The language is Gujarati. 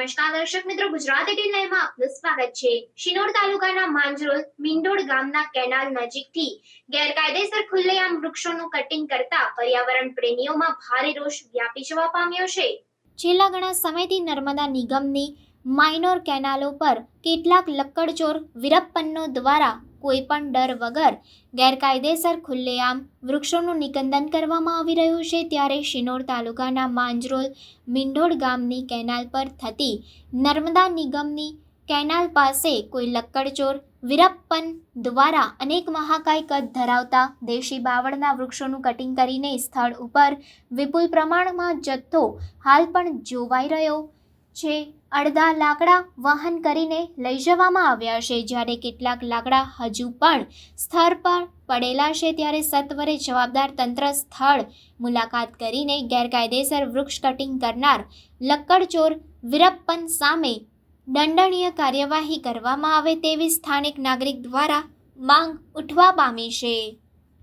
નમસ્કાર દર્શક મિત્રો, ગુજરાત 18 લાઈવમાં આપનું સ્વાગત છે। શિનોર તાલુકાના માંજરોલ મીંડોળ ગામના કેનાલ નજીકથી ગેરકાયદેસર ખુલ્લેઆમ વૃક્ષોનું કટિંગ કરતા પર્યાવરણ પ્રેમીઓમાં ભારે રોષ વ્યાપી જવા પામ્યો છે। છેલ્લા ઘણા સમયથી નર્મદા નિગમની માઇનોર કેનાલો પર કેટલાક લક્કડચોર વીરપ્પનો દ્વારા કોઈપણ ડર વગર ગેરકાયદેસર ખુલ્લેઆમ વૃક્ષોનું નિકંદન કરવામાં આવી રહ્યું છે। ત્યારે શિનોર તાલુકાના માંજરોલ મીંડોળ ગામની કેનાલ પર થતી નર્મદા નિગમની કેનાલ પાસે કોઈ લક્કડચોર વીરપ્પન દ્વારા અનેક મહાકાય કદ ધરાવતા દેશી બાવળના વૃક્ષોનું કટિંગ કરીને સ્થળ ઉપર વિપુલ પ્રમાણમાં જથ્થો હાલ પણ જોવાઈ રહ્યો છે। અડધા લાકડા વહન કરીને લઈ જવામાં આવ્યા છે, જ્યારે કેટલાક લાકડા હજુ પણ સ્થળ પર પડેલા છે। ત્યારે સત્વરે જવાબદાર તંત્ર સ્થળ મુલાકાત કરીને ગેરકાયદેસર વૃક્ષ કટિંગ કરનાર લક્કડચોર વીરપ્પન સામે દંડનીય કાર્યવાહી કરવામાં આવે તેવી સ્થાનિક નાગરિક દ્વારા માંગ ઉઠવા પામી છે।